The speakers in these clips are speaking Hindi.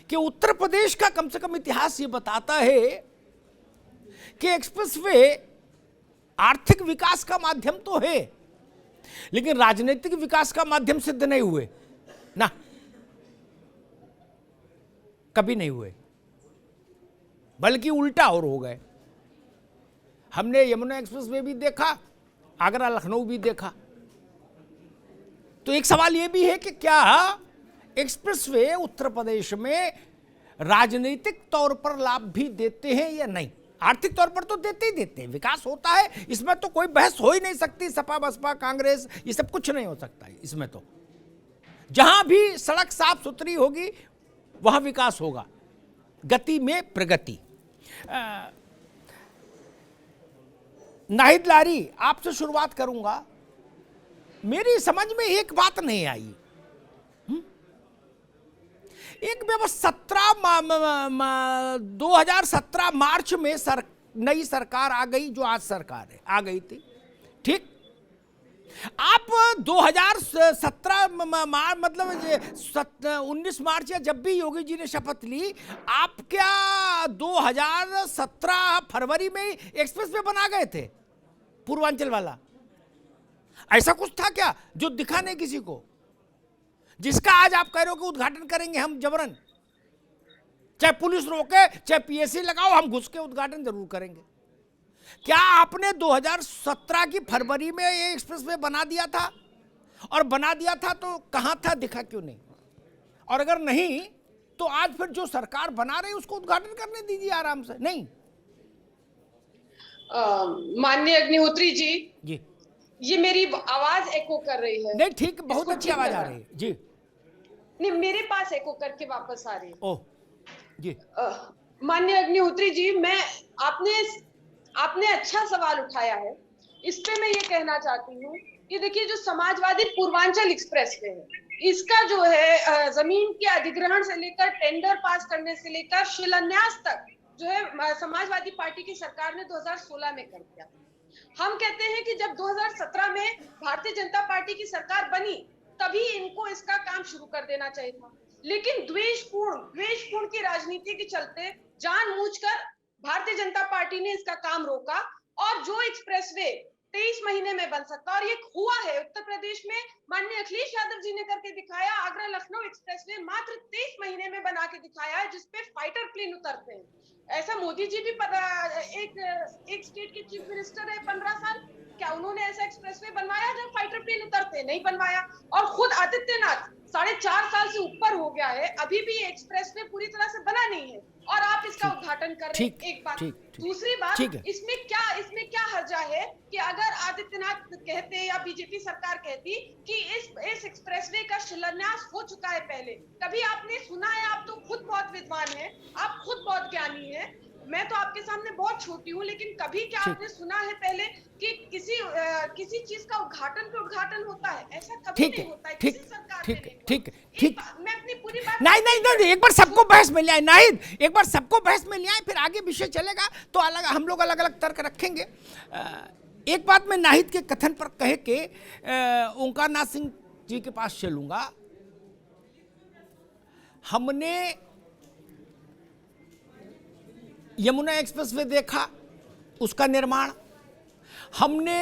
कि उत्तर प्रदेश का कम से कम इतिहास ये बताता है कि एक्सप्रेसवे आर्थिक विकास का माध्यम तो है, लेकिन राजनीतिक विकास का माध्यम सिद्ध नहीं हुए ना, कभी नहीं हुए, बल्कि उल्टा और हो गए। हमने यमुना एक्सप्रेसवे भी देखा, आगरा लखनऊ भी देखा। तो एक सवाल यह भी है कि क्या एक्सप्रेसवे उत्तर प्रदेश में राजनीतिक तौर पर लाभ भी देते हैं या नहीं? आर्थिक तौर पर तो देते ही देते हैं, विकास होता है, इसमें तो कोई बहस हो ही नहीं सकती। सपा बसपा कांग्रेस ये सब कुछ नहीं हो सकता है इसमें। तो जहां भी सड़क साफ सुथरी होगी वहां विकास होगा, गति में प्रगति। नाहिद लारी, आपसे शुरुआत करूंगा। मेरी समझ में एक बात नहीं आई। एक व्यवस्था 2017 मार्च में नई सरकार आ गई, जो आज सरकार है, आ गई थी, ठीक। आप 2017 मतलब 19 मार्च या जब भी योगी जी ने शपथ ली, आप क्या 2017 फरवरी में एक्सप्रेस वे बना गए थे पूर्वांचल वाला? ऐसा कुछ था क्या जो दिखा नहीं किसी को, जिसका आज आप कह रहे हो कि उद्घाटन करेंगे हम जबरन? चाहे पुलिस रोके, चाहे पीएससी लगाओ, हम घुस के उद्घाटन जरूर करेंगे। क्या आपने 2017 की फरवरी में ये एक्सप्रेसवे बना दिया था? और बना दिया था तो कहां था, दिखा क्यों नहीं? और अगर नहीं तो आज फिर जो सरकार बना रही है उसको उद्घाटन करने दीजिए आराम से। नहीं, माननीय अग्निहोत्री जी, ये मेरी आवाज एको कर रही है। नहीं ठीक, बहुत अच्छी आवाज आ रही है जी। नहीं, मेरे पास एको करके वापस आ रही है। ओह जी। माननीय अग्निहोत्री जी, मैं आपने अच्छा सवाल उठाया है। इस पे मैं ये कहना चाहती हूँ कि देखिए, जो समाजवादी पूर्वांचल एक्सप्रेसवे है, इसका जो है जमीन के अधिग्रहण से लेकर टेंडर पास करने से लेकर शिलान्यास तक जो है समाजवादी पार्टी की सरकार ने 2016 में कर दिया। हम कहते हैं कि जब 2017 में भारतीय जनता पार्टी की सरकार बनी, तभी इनको इसका काम शुरू कर देना चाहिए था। लेकिन द्वेषपूर्ण की राजनीति के चलते जानबूझकर भारतीय जनता पार्टी ने इसका काम रोका, और जो एक्सप्रेसवे 23 महीने में बन सकता, और ये हुआ है उत्तर प्रदेश में, माननीय अखिलेश यादव जी ने करके दिखाया। आगरा लखनऊ एक्सप्रेसवे मात्र 23 महीने में बना के दिखाया है, जिसपे फाइटर प्लेन उतरते हैं। ऐसा मोदी जी भी एक स्टेट के चीफ मिनिस्टर है 15 साल, क्या उन्होंने ऐसा एक्सप्रेसवे बनवाया जब फाइटर प्लेन उतरते? नहीं बनवाया। और खुद आदित्यनाथ 4.5 साल से ऊपर हो गया है, अभी भी ये एक्सप्रेसवे पूरी तरह से बना नहीं है, और आप इसका उद्घाटन कर रहे हैं। एक बात। दूसरी बात, इसमें क्या हर्जा है कि अगर आदित्यनाथ कहते या बीजेपी सरकार कहती कि इस एक्सप्रेसवे का शिलान्यास हो चुका है पहले, कभी आपने सुना है? आप तो खुद बहुत विद्वान हैं, आप खुद बहुत ज्ञानी हैं, मैं तो आपके सामने बहुत छोटी हूँ, लेकिन कभी क्या आपने सुना है पहले कि किसी चीज का उद्घाटन होता है? ऐसा कभी नहीं होता है किसी सरकार में। ठीक, मैं अपनी पूरी बात नहीं, एक बार सबको बहस में ले आए नाहिद, एक बार सबको बहस में ले आए, फिर आगे विषय चलेगा तो हम लोग अलग अलग तर्क रखेंगे। एक बात मैं नाहिद के कथन पर कहे के ओंकार नाथ सिंह जी के पास चलूंगा। हमने यमुना एक्सप्रेसवे देखा, उसका निर्माण, हमने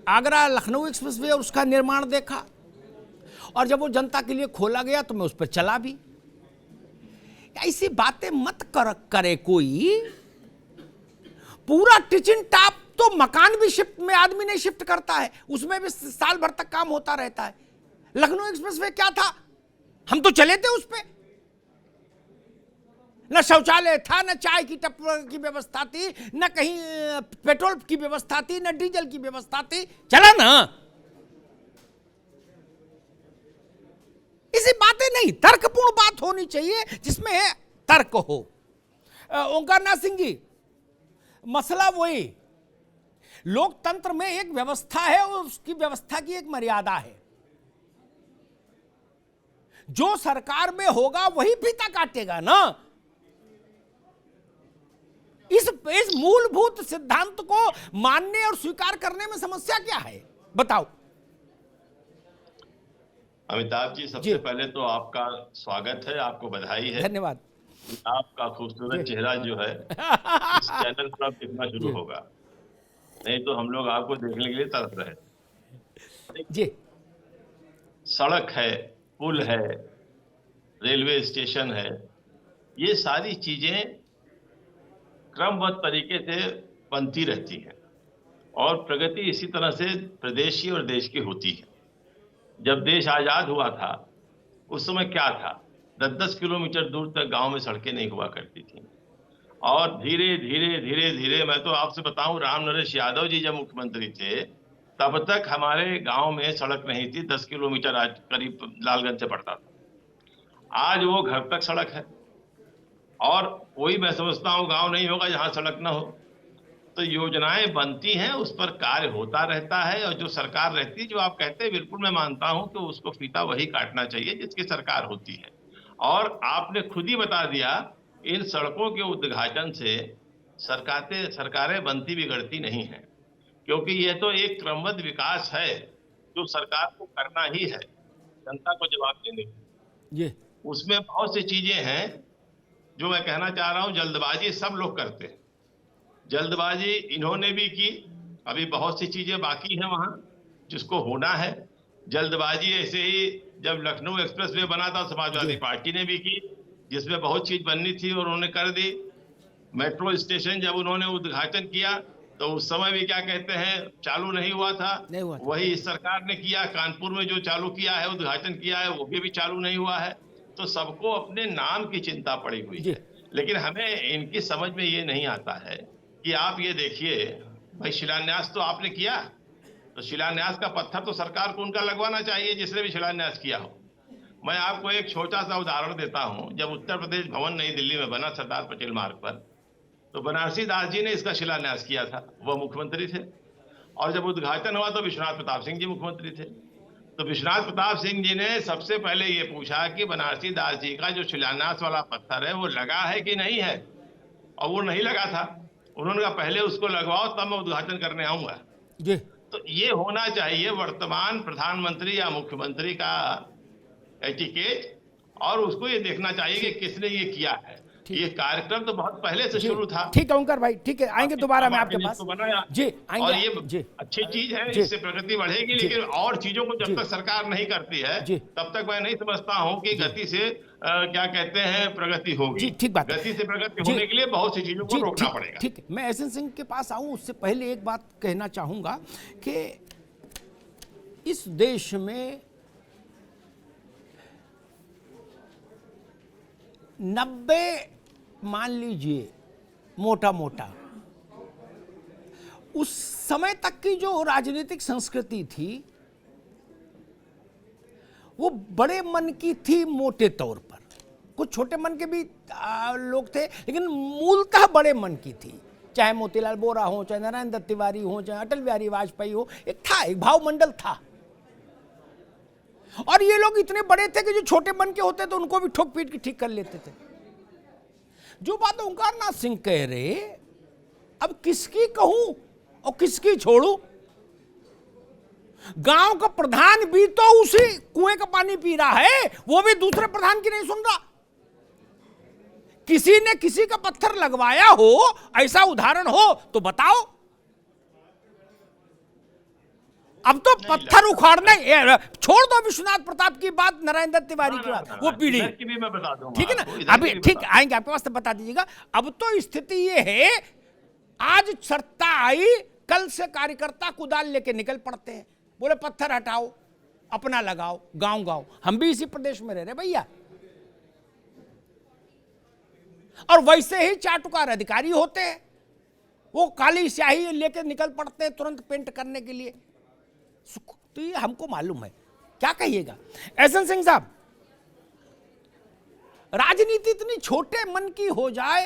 आगरा लखनऊ एक्सप्रेसवे और उसका निर्माण देखा, और जब वो जनता के लिए खोला गया तो मैं उस पर चला भी। ऐसी बातें मत करे कोई। पूरा टिचिन टाप तो मकान भी शिफ्ट में आदमी नहीं शिफ्ट करता है, उसमें भी साल भर तक काम होता रहता है। लखनऊ एक्सप्रेसवे क्या था, हम तो चले थे उस पे, न शौचालय था, न चाय की टप की व्यवस्था थी, न कहीं पेट्रोल की व्यवस्था थी, न डीजल की व्यवस्था थी, चला ना। ऐसी बातें नहीं, तर्कपूर्ण बात होनी चाहिए जिसमें तर्क हो। ओंकार नाथ सिंह जी, मसला वही, लोकतंत्र में एक व्यवस्था है और उसकी व्यवस्था की एक मर्यादा है। जो सरकार में होगा वही फीता काटेगा ना। इस मूलभूत सिद्धांत को मानने और स्वीकार करने में समस्या क्या है, बताओ। अमिताभ जी, जी। सबसे पहले तो आपका स्वागत है, आपको बधाई है। धन्यवाद। आपका खूबसूरत जी। चेहरा जो है इस चैनल पर अब दिखना शुरू जी होगा, नहीं तो हम लोग आपको देखने के लिए तरस रहे। जी सड़क है, पुल जी है, रेलवे स्टेशन है, ये सारी चीजें क्रमबद्ध तरीके से बनती रहती हैं और प्रगति इसी तरह से प्रदेश की और देश की होती है। जब देश आजाद हुआ था उस समय क्या था, 10-10 किलोमीटर दूर तक गांव में सड़कें नहीं हुआ करती थी और धीरे धीरे धीरे धीरे, मैं तो आपसे बताऊं, राम नरेश यादव जी जब मुख्यमंत्री थे तब तक हमारे गांव में सड़क नहीं थी। 10 किलोमीटर आज करीब लालगंज से पड़ता था, आज वो घर तक सड़क है और कोई, मैं समझता हूं, गांव नहीं होगा जहां सड़क ना हो। तो योजनाएं बनती हैं, उस पर कार्य होता रहता है और जो सरकार रहती है, जो आप कहते हैं, बिल्कुल मैं मानता हूं कि उसको फीता वही काटना चाहिए जिसकी सरकार होती है। और आपने खुद ही बता दिया, इन सड़कों के उद्घाटन से सरकारें बनती बिगड़ती नहीं है, क्योंकि यह तो एक क्रमबद्ध विकास है जो सरकार को करना ही है, जनता को जवाब देने की। जी उसमें बहुत सी चीजें हैं जो मैं कहना चाह रहा हूं, जल्दबाजी सब लोग करते हैं, जल्दबाजी इन्होंने भी की, अभी बहुत सी चीजें बाकी हैं वहां जिसको होना है। जल्दबाजी ऐसे ही जब लखनऊ एक्सप्रेस वे बना था, समाजवादी जी पार्टी ने भी की, जिसमें बहुत चीज बननी थी और उन्होंने कर दी। मेट्रो स्टेशन जब उन्होंने उद्घाटन किया तो उस समय भी क्या कहते हैं, चालू नहीं हुआ था, नहीं हुआ था। वही इस सरकार ने किया। कानपुर में जो चालू किया है, उद्घाटन किया है, वो भी चालू नहीं हुआ है। तो सबको अपने नाम की चिंता पड़ी हुई जी है, लेकिन हमें इनकी समझ में ये नहीं आता है कि आप ये देखिए, भाई शिलान्यास तो आपने किया, तो शिलान्यास का पत्थर तो सरकार को उनका लगवाना चाहिए जिसने भी शिलान्यास किया हो। मैं आपको एक छोटा सा उदाहरण देता हूं, जब उत्तर प्रदेश भवन नई दिल्ली में बना सरदार पटेल मार्ग पर, तो बनारसी दास जी ने इसका शिलान्यास किया था, वह मुख्यमंत्री थे। और जब उद्घाटन हुआ तो विश्वनाथ प्रताप सिंह जी मुख्यमंत्री थे। तो विश्वनाथ प्रताप सिंह जी ने सबसे पहले ये पूछा कि बनारसी दास जी का जो शिलान्यास वाला पत्थर है वो लगा है कि नहीं है, और वो नहीं लगा था। उन्होंने कहा पहले उसको लगवाओ तब मैं उद्घाटन करने आऊंगा। जी तो ये होना चाहिए वर्तमान प्रधानमंत्री या मुख्यमंत्री का एटिकेट, और उसको ये देखना चाहिए कि किसने ये किया है। ये कार्यक्रम तो बहुत पहले से जी शुरू था, ठीक है ओंकार भाई, ठीक है, आएंगे दोबारा मैं आपके पास। इसको बनाया जी और आएंगे। ये जी अच्छी चीज है, जी इससे प्रगति बढ़ेगी। जी लेकिन और चीजों को जी जब तक सरकार नहीं करती है जी तब तक मैं नहीं समझता हूं कि गति से क्या कहते हैं, प्रगति होगी। जी ठीक बात है। गति से प्रगति जी होने के लिए बहुत सी चीजों को जी रोकना ठीक पड़ेगा। ठीक है। मैं एस एन सिंह के पास आऊं उससे पहले एक बात कहना चाहूंगा कि इस देश में 90, मान लीजिए मोटा मोटा, उस समय तक की जो राजनीतिक संस्कृति थी वो बड़े मन की थी मोटे तौर पर। कुछ छोटे मन के भी लोग थे, लेकिन मूलतः बड़े मन की थी। चाहे मोतीलाल वोरा हो, चाहे नारायण दत्त तिवारी हो, चाहे अटल बिहारी वाजपेयी हो, एक भावमंडल था। और ये लोग इतने बड़े थे कि जो छोटे मन के होते तो उनको भी ठोक पीट के ठीक कर लेते थे। जो बात ओंकार नाथ सिंह कह रहे, अब किसकी कहूं और किसकी छोड़ू? गांव का प्रधान भी तो उसी कुएं का पानी पी रहा है, वो भी दूसरे प्रधान की नहीं सुन रहा। किसी ने किसी का पत्थर लगवाया हो, ऐसा उदाहरण हो तो बताओ। अब तो पत्थर उखाड़ने, छोड़ दो विश्वनाथ प्रताप की बात, नारायण दत्त तिवारी की बात, वो पीढ़ी, की भी मैं बता दूंगा, ठीक है ना। अभी ठीक आएंगे आपके पास, तो बता दीजिएगा। अब तो स्थिति ये है, आज सत्ता आई, कल से कार्यकर्ता कुदाल लेके निकल पड़ते हैं, बोले पत्थर हटाओ, अपना लगाओ, गांव गांव। हम भी इसी प्रदेश में रह रहे भैया, और वैसे ही चाटुकार अधिकारी होते हैं, वो काली स्याही लेके निकल पड़ते हैं तुरंत पेंट करने के लिए। तो ये हमको मालूम है। क्या कहिएगा एस एन सिंह साहब? राजनीति इतनी छोटे मन की हो जाए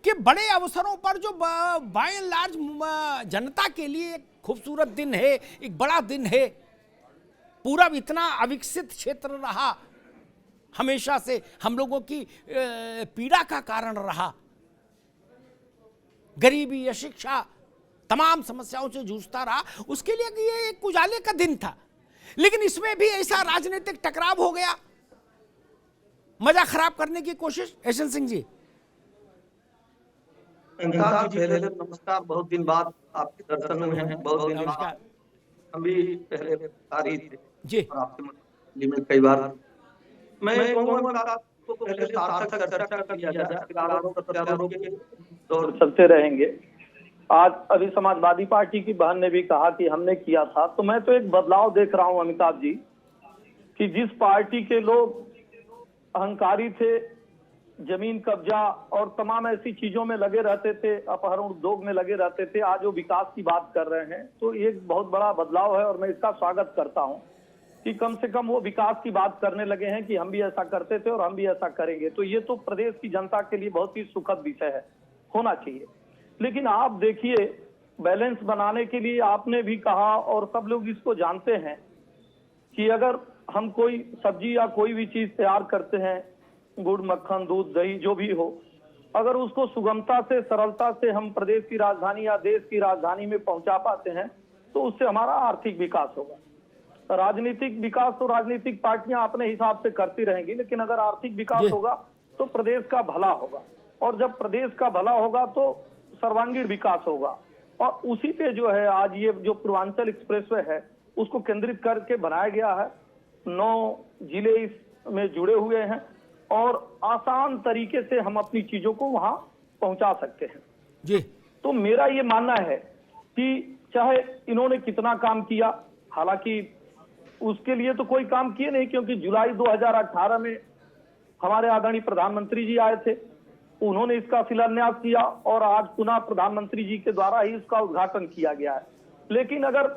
कि बड़े अवसरों पर जो बाय एंड लार्ज जनता के लिए एक खूबसूरत दिन है, एक बड़ा दिन है, पूरा इतना अविकसित क्षेत्र रहा, हमेशा से हम लोगों की पीड़ा का कारण रहा, गरीबी, अशिक्षा, तमाम समस्याओं से जूझता रहा, उसके लिए कि ये एक उजाले का दिन था। लेकिन इसमें भी ऐसा राजनीतिक टकराव हो गया, मजा खराब करने की कोशिश। यशवंत सिंह जी, नमस्कार। बहुत दिन बाद आपके दर्शन में हैं, बहुत दिन बाद नमस्कार हम भी पहले आ रही थे जी। और आपसे में कई बार मैं कहूँगा आपको पहले सार्थक चर्चा कर लिया जाए, फिर आरोप प्रत्यारोप के दौर चलते रहेंगे। आज अभी समाजवादी पार्टी की बहन ने भी कहा कि हमने किया था, तो मैं तो एक बदलाव देख रहा हूं अमिताभ जी, कि जिस पार्टी के लोग अहंकारी थे, जमीन कब्जा और तमाम ऐसी चीजों में लगे रहते थे, अपहरण उद्योग में लगे रहते थे, आज वो विकास की बात कर रहे हैं। तो ये एक बहुत बड़ा बदलाव है और मैं इसका स्वागत करता हूं कि कम से कम वो विकास की बात करने लगे हैं कि हम भी ऐसा करते थे और हम भी ऐसा करेंगे। तो ये तो प्रदेश की जनता के लिए बहुत ही सुखद विषय है, होना चाहिए। लेकिन आप देखिए, बैलेंस बनाने के लिए आपने भी कहा और सब लोग इसको जानते हैं कि अगर हम कोई सब्जी या कोई भी चीज तैयार करते हैं, गुड़, मक्खन, दूध, दही जो भी हो, अगर उसको सुगमता से, सरलता से हम प्रदेश की राजधानी या देश की राजधानी में पहुंचा पाते हैं, तो उससे हमारा आर्थिक विकास होगा। राजनीतिक विकास तो राजनीतिक पार्टियां अपने हिसाब से करती रहेंगी, लेकिन अगर आर्थिक विकास होगा तो प्रदेश का भला होगा, और जब प्रदेश का भला होगा तो सर्वांगीण विकास होगा। और उसी पे जो है आज ये जो पूर्वांचल एक्सप्रेसवे है उसको केंद्रित करके बनाया गया है। 9 जिले इसमें जुड़े हुए हैं और आसान तरीके से हम अपनी चीजों को वहां पहुंचा सकते हैं जी। तो मेरा ये मानना है कि चाहे इन्होंने कितना काम किया, हालांकि उसके लिए तो कोई काम किए नहीं, क्योंकि जुलाई 2018 में हमारे आदरणीय प्रधानमंत्री जी आए थे, उन्होंने इसका शिलान्यास किया और आज पुनः प्रधानमंत्री जी के द्वारा ही इसका उद्घाटन किया गया है। लेकिन अगर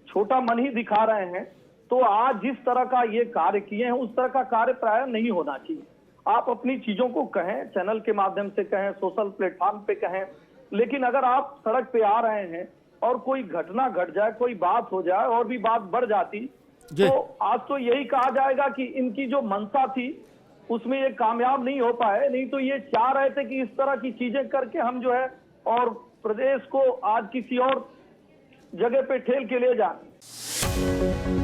छोटा मन ही दिखा रहे हैं तो आज जिस तरह का ये कार्य किए हैं उस तरह का कार्य प्राय नहीं होना चाहिए। आप अपनी चीजों को कहें, चैनल के माध्यम से कहें, सोशल प्लेटफॉर्म पे कहें, लेकिन अगर आप सड़क पे आ रहे हैं और कोई घटना घट जाए, कोई बात हो जाए और भी बात बढ़ जाती, तो आज तो यही कहा जाएगा कि इनकी जो मंशा थी उसमें ये कामयाब नहीं हो पाए। नहीं तो ये चाह रहे थे कि इस तरह की चीजें करके हम जो है और प्रदेश को आज किसी और जगह पे ठेल के ले जाए।